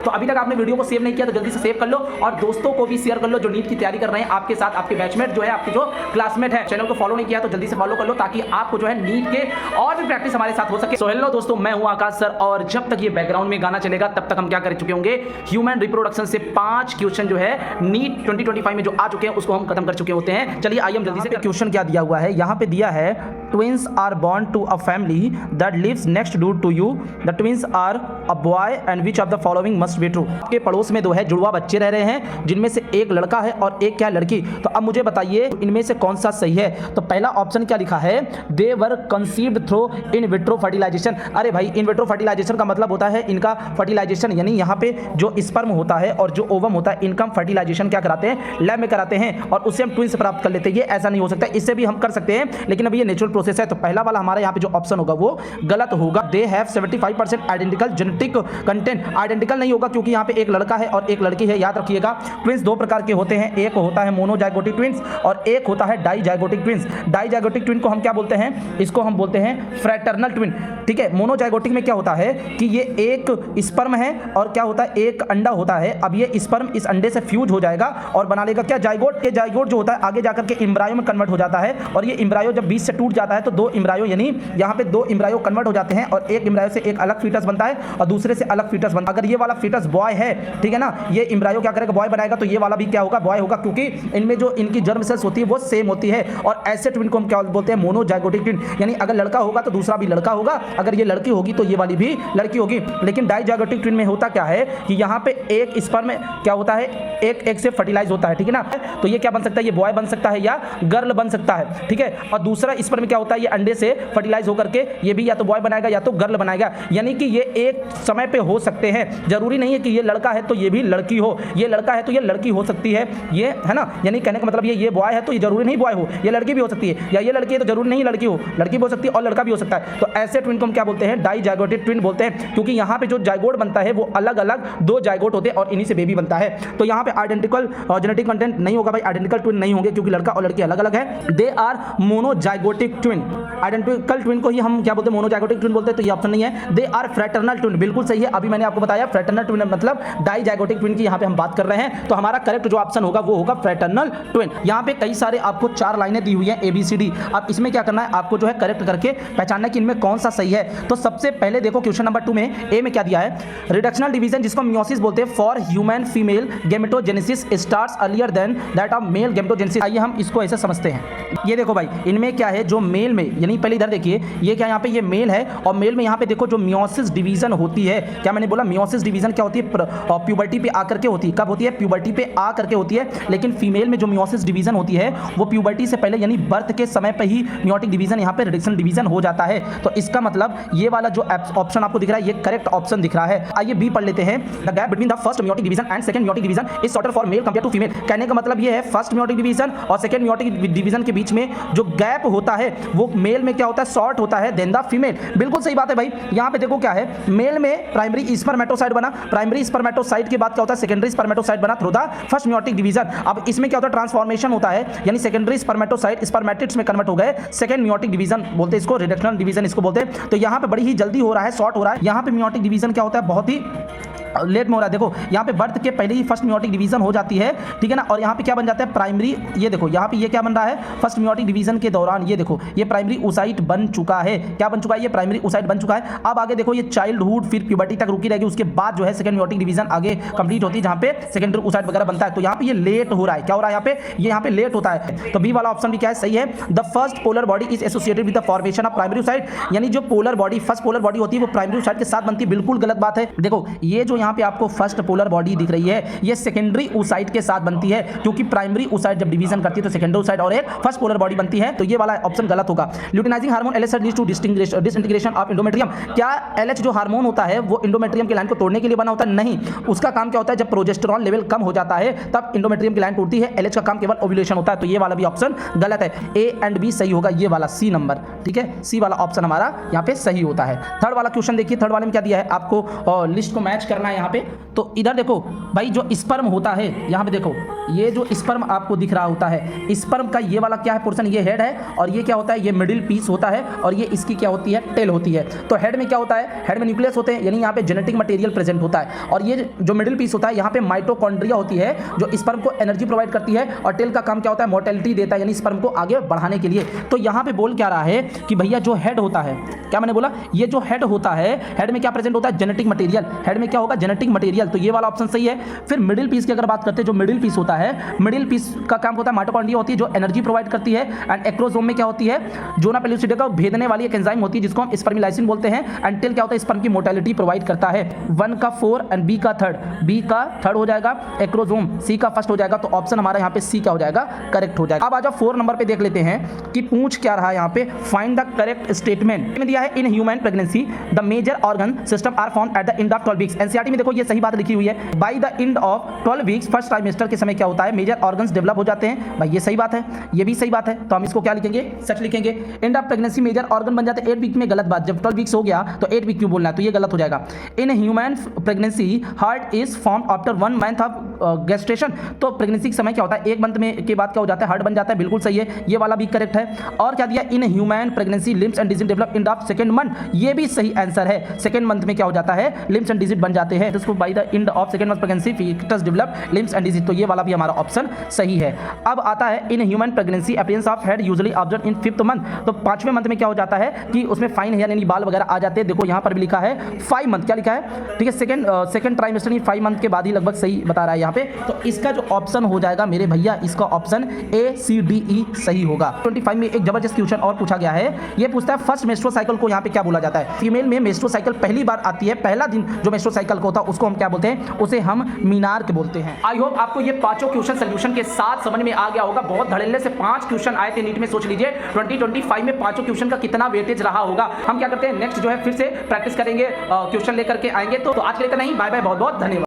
तो अभी तक आपने वीडियो को सेव नहीं किया तो जल्दी से सेव कर लो और दोस्तों को भी शेयर कर लो जो नीट की तैयारी कर रहे हैं आपके साथ, आपके बैचमेट जो है, आपके जो क्लासमेट है। चैनल को फॉलो नहीं किया तो जल्दी से फॉलो कर लो ताकि आपको जो है नीट के और भी प्रैक्टिस हमारे साथ हो सके। सो हेलो दोस्तों, मैं हूं आकाश सर और जब तक ये बैकग्राउंड में गाना चलेगा तब तक हम क्या कर चुके होंगे, ह्यूमन रिप्रोडक्शन से 5 क्वेश्चन जो है नीट 2025 में जो आ चुके हैं उसको हम खत्म कर चुके होते हैं। चलिए आइए हम जल्दी से क्वेश्चन क्या दिया हुआ है, यहाँ पे दिया है twins are born to a family that lives next door to you, the twins are a boy and which of the following must be true. आपके पड़ोस में दो है जुड़वा बच्चे रह रहे हैं जिनमें से एक लड़का है और एक क्या लड़की। तो अब मुझे बताइए इनमें से कौन सा सही है। तो पहला ऑप्शन क्या लिखा है, they were conceived through in vitro fertilisation. अरे भाई, इन विट्रो फर्टिलाइजेशन का मतलब होता है इनका फर्टिलाइजेशन, यानी यहाँ पे जो स्पर्म होता है और जो ओवम होता है इनका फर्टिलाइजेशन क्या कराते हैं, लैब में कराते हैं और उससे हम ट्विंस प्राप्त कर लेते हैं। ये ऐसा नहीं हो सकता, इससे भी हम कर सकते हैं लेकिन अभी ये नेचुरल प्रोसेस है। तो पहला वाला हमारा यहाँ पे जो ऑप्शन होगा वो गलत होगा। They have 75% identical genetic content. Identical नहीं होगा क्योंकि यहाँ पे एक लड़का है और एक लड़की है। याद रखिएगा, ट्विंस दो प्रकार के होते हैं, एक होता है मोनोजाइगोटिक ट्विंस और एक होता है डाइजाइगोटिक ट्विंस। डाइजाइगोटिक ट्विन को हम क्या बोलते हैं, इसको हम बोलते हैं फ्रैटर्नल ट्विन। ठीक है, मोनोजाइगोटिक में क्या होता है कि ये एक स्पर्म है और क्या होता है, एक अंडा होता है। अब ये स्पर्म इस अंडे से फ्यूज हो जाएगा और बना लेगा क्या, जाइगोट। के जाइगोट जो होता है आगे जाकर के इम्ब्रायो में कन्वर्ट हो जाता है और ये इम्ब्रायो जब बीच से टूट जाता है तो दो इम्ब्रायो, यानी यहाँ पे दो इम्ब्रायो कन्वर्ट हो जाते हैं और एक इम्ब्रायो से एक अलग फीटस बनता है और दूसरे से अलग फीटस बनता है। अगर ये वाला फीटस बॉय है, ठीक है ना, ये इम्ब्रायो क्या करेगा, बॉय बनाएगा, तो ये वाला भी क्या होगा, बॉय होगा, क्योंकि इनमें जो इनकी जर्म सेल्स होती है वो सेम होती है। और ऐसे ट्विन को हम क्या बोलते हैं, मोनोजाइगोटिक ट्विन। यानी अगर लड़का होगा तो दूसरा भी लड़का होगा, अगर ये लड़की होगी तो ये वाली भी लड़की होगी। लेकिन डाइजाइगोटिक ट्विन में होता क्या है कि यहाँ पे एक स्पर्म क्या होता है, एक एक से फर्टिलाइज होता है, ठीक है ना। तो ये क्या बन सकता है, ये बॉय बन सकता है या गर्ल बन सकता है, ठीक है। और दूसरा स्पर्म क्या होता है, ये अंडे से फर्टिलाइज होकर के ये भी या तो बॉय बनाएगा या तो गर्ल बनाएगा। यानी कि ये एक समय पे हो सकते हैं, जरूरी नहीं है कि ये लड़का है तो ये भी लड़की हो, ये लड़का है तो ये लड़की हो सकती है, ये है ना। यानी कहने का मतलब ये बॉय है तो ये जरूरी नहीं बॉय हो, ये लड़की भी हो सकती है, या ये लड़की है तो जरूरी नहीं लड़की हो, लड़की भी हो सकती है और लड़का भी हो सकता है। तो ऐसे ट्विन को हम क्या बोलते हैं, डाइजाइगोटिक ट्विन बोलते हैं, क्योंकि यहाँ पे जो जाइगोट बनता है वो अलग अलग दो जाइगोट होते हैं और इन्हीं से बेबी बनता है। तो यहाँ पे आइडेंटिकल जेनेटिक कंटेंट नहीं होगा भाई, आइडेंटिकल ट्विन नहीं होंगे क्योंकि लड़का और लड़की अलग अलग है। They are monozygotic twin. Identical twin को ही हम क्या बोलते हैं, मोनोजाइगोटिक ट्विन बोलते हैं, तो ये ऑप्शन नहीं है। दे आर फ्रैटर्नल ट्विन, बिल्कुल सही है। अभी मैंने आपको बताया फ्रैटर्नल ट्विन मतलब डाइजाइगोटिक ट्विन की यहाँ पे हम बात कर रहे हैं। तो हमारा करेक्ट जो ऑप्शन होगा वो होगा फ्रैटर्नल ट्विन। यहाँ पे कई सारे आपको 4 लाइनें दी हुई हैं ABCD। अब इसमें क्या करना है, आपको जो है करेक्ट करके पहचानना है कि इनमें कौन सा सही है। तो सबसे पहले देखो क्वेश्चन नंबर 2 में ए में क्या दिया है, रिडक्शनल डिवीजन जिसको मियोसिस बोलते हैं, for human female gametogenesis starts earlier than that of male gametogenesis. आइए हम इसको ऐसे समझते हैं। ये देखो भाई, इनमें क्या है, जो मेल में, यानी पहले इधर देखिए, ये क्या यहाँ पे ये मेल है और मेल में यहाँ पे देखो जो मियोसिस डिवीजन होती है, क्या मैंने बोला, मियोसिस डिवीजन क्या होती है, प्यूबर्टी पे आकर के होती है। कब होती है, प्यूबर्टी पे आकर के होती है। लेकिन फीमेल में जो मियोसिस डिवीजन होती है वो प्यूबर्टी से पहले यानी बर्थ के समय पे ही मियोटिक डिवीजन यहाँ पे रिडक्शन डिवीजन हो जाता है। तो इसका मतलब ये वाला जो ऑप्शन आपको दिख रहा है ये करेक्ट ऑप्शन दिख रहा है। आइए बी पढ़ लेते हैं। The gap between the first meiotic division and second meiotic division is shorter for male compare to female. कहने का मतलब ये है फर्स्ट मियोटिक डिवीजन और सेकंड मियोटिक डिवीजन के बीच में जो गैप होता है वो मेल में क्या होता है, शॉर्ट होता है देन द फीमेल। बिल्कुल सही बात है भाई। यहाँ पे देखो क्या है, मेल में प्राइमरी स्पर्मेटोसाइट बना, प्राइमरी स्पर्मेटोसाइट के बाद क्या होता है, सेकेंडरी स्पर्मेटोसाइट बना through the first meiotic division. अब इसमें क्या होता है, ट्रांसफॉर्मेशन होता है, यानी सेकेंडरी स्पर्मेटोसाइट स्पर्मेटिड्स में कन्वर्ट हो गए, सेकंड मियोटिक डिवीजन बोलते हैं इसको, रिडक्शनल डिवीजन इसको बोलते हैं। तो यहाँ पे बड़ी ही जल्दी हो रहा है, शॉर्ट हो रहा है। यहाँ पे मियोटिक डिवीजन क्या होता है, बहुत ही लेट में हो रहा है। देखो यहाँ पे बर्थ के पहले ही फर्स्ट मियोटिक डिवीजन हो जाती है, ठीक है ना। और यहाँ पे क्या बन जाता है, प्राइमरी, ये देखो यहाँ पे ये क्या बन रहा है, फर्स्ट मियोटिक डिवीजन के दौरान ये देखो ये प्राइमरी ओसाइट बन चुका है। क्या बन चुका है, ये प्राइमरी ओसाइट बन चुका है। अब आगे देखो ये चाइल्डहुड फिर प्यूबर्टी तक रुकी रहेगी, उसके बाद जो है सेकंड मियोटिक डिवीजन आगे कंप्लीट होती है जहाँ पे सेकेंडरी ओसाइट वगैरह बनता है। तो यहाँ पे ये लेट हो रहा है, क्या हो रहा है यहाँ पे, ये यहाँ पे लेट होता है। तो बी वाला ऑप्शन भी क्या है, सही है। The first polar body is associated with the formation of primary oocyte, यानी जो polar body, first polar body होती है वो प्राइमरी ओसाइट के साथ बनती है। बिल्कुल गलत बात है। देखो ये जो यहाँ पे आपको फर्स्ट पोलर बॉडी दिख रही है ये सेकेंडरी ओसाइट के साथ बनती है, क्योंकि प्राइमरी ओसाइट जब डिवीजन करती है तो सेकेंडरी ओसाइट और एक फर्स्ट पोलर बॉडी बनती है। तो ये वाला ऑप्शन गलत होगा। Luteinising hormone LH leads to disintegration of endometrium. क्या LH जो हार्मोन होता है वो एंडोमेट्रियम की लाइन को तोड़ने के लिए बना होता है? नहीं, उसका काम क्या होता है, जब प्रोजेस्टेरॉन लेवल कम हो जाता है तब एंडोमेट्रियम की लाइन टूटती है। LH का काम केवल ओव्यूलेशन होता है। तो ये वाला भी ऑप्शन गलत है। A एंड B सही होगा, ये वाला C नंबर, ठीक है, C वाला ऑप्शन हमारा यहाँ पे सही होता है। थर्ड वाला क्वेश्चन देखिए, थर्ड वाले में क्या दिया है आपको, लिस्ट को मैच करना है यहाँ पे, तो इधर देखो भाई जो स्पर्म होता है, यहाँ पे देखो ये जो स्पर्म आपको दिख रहा होता है, स्पर्म का ये वाला क्या है पोर्शन, ये हेड है, और ये क्या होता है, ये मिडिल पीस होता है, और ये इसकी क्या होती है, टेल होती है। तो हेड में क्या होता है, हेड में न्यूक्लियस होते हैं, यानी यहाँ पे जेनेटिक मटेरियल प्रेजेंट होता है, और ये जो मिडिल पीस होता है यहाँ पे माइटोकॉन्ड्रिया होती है जो स्पर्म को एनर्जी प्रोवाइड करती है, और टेल का काम क्या होता है, मोर्टेलिटी देता है, यानी स्पर्म को आगे बढ़ाने के लिए। तो यहाँ पे बोल क्या रहा है कि भैया जो हेड होता है, क्या मैंने बोला, ये जो हेड होता है, हेड में क्या प्रेजेंट होता है, जेनेटिक मटेरियल, हेड में क्या होगा, जेनेटिक मटेरियल, तो ये वाला ऑप्शन सही है। फिर मिडिल पीस की अगर बात करते हैं, जो मिडिल पीस होता है, मिडिल पीस का काम होता है माइटोकॉन्ड्रिया होती है जो एनर्जी प्रोवाइड करती है, एंड एक्रोसोम में क्या होती है, जोना पेलुसिडा को भेदने वाली एक एंजाइम होती है जिसको हम स्पर्मिलाइसिन बोलते हैं, एंड टेल क्या होता है, स्पर्म की मोर्टेलिटी प्रोवाइड करता है। 1 का 4 एंड बी का थर्ड, बी का थर्ड हो जाएगा, एक्रोसोम सी का फर्स्ट हो जाएगा, तो ऑप्शन हमारा यहाँ पे सी क्या हो जाएगा, करेक्ट हो जाएगा। अब आ जाओ 4 नंबर पे देख लेते हैं कि पूछ क्या रहा है यहाँ पे, फाइंड द करेक्ट स्टेटमेंट में दिया है, in human pregnancy the major organ system are found at the end of 12 weeks. NCERT में देखो ये सही बात लिखी हुई है, by the end of 12 weeks first trimester के समय क्या होता है, मेजर ऑर्गन्स डेवलप हो जाते हैं। भाई ये सही बात है, ये भी सही बात है, तो हम इसको क्या लिखेंगे, सच लिखेंगे। End of pregnancy major organ बन जाते हैं 8 वीक में, गलत बात, जब 12 वीक्स हो गया तो 8 वीक क्यों बोलना है, तो ये गलत हो जाएगा। इन human pregnancy heart is form after 1 month of gestation, तो प्रेगनेंसी के समय क्या होता है, 1 मंथ में के बाद क्या हो जाता है, हार्ट बन जाता है, बिल्कुल सही है, ये वाला भी करेक्ट है। और क्या दिया, इन human pregnancy limbs and disease develop in of second month, ये भी सही आंसर है, सेकंड मंथ में क्या हो जाता है, लिम्स एंड डिजीज बन जाते हैं, तो by the end of second month pregnancy foetus develop limbs and disease, तो ये वाला भी हमारा ऑप्शन सही है। अब आता है in human pregnancy appearance of head usually observe in 5th month, तो 5वें मंथ में क्या हो जाता है कि उसमें फाइन हेयर यानी बाल वगैरह आ जाते हैं। देखो यहाँ पर भी लिखा है 5 मंथ, क्या लिखा है, ठीक है, सेकंड ट्राइमेस्टर यानी 5 मंथ के बाद ही लगभग सही बता रहा है यहाँ पे, तो इसका जो ऑप्शन हो जाएगा मेरे भैया, इसका option A C D E सही होगा। 25 में एक जबरदस्त क्वेश्चन और पूछा गया है, ये पूछता है फर्स्ट मेस्ट्रुअल साइकिल को यहाँ पे क्या बोला जाता है। फीमेल में मेस्ट्रुअल साइकिल पहली बार आती है, पहला दिन जो मेस्ट्रुअल साइकिल को होता है उसको हम क्या बोलते हैं, उसे हम मीनार्क बोलते हैं। आई होप आपको ये पांचों क्वेश्चन सोल्यूशन के साथ समझ में आ गया होगा। बहुत धड़ल्ले से 5 क्वेश्चन आए थे नीट में, सोच लीजिए 2025 में पांचों क्वेश्चन का कितना वेटेज रहा होगा। हम क्या करते हैं, नेक्स्ट जो है फिर से प्रैक्टिस करेंगे, क्वेश्चन लेकर के आएंगे। तो आज के लिए नहीं, बाय बाय, बहुत बहुत धन्यवाद।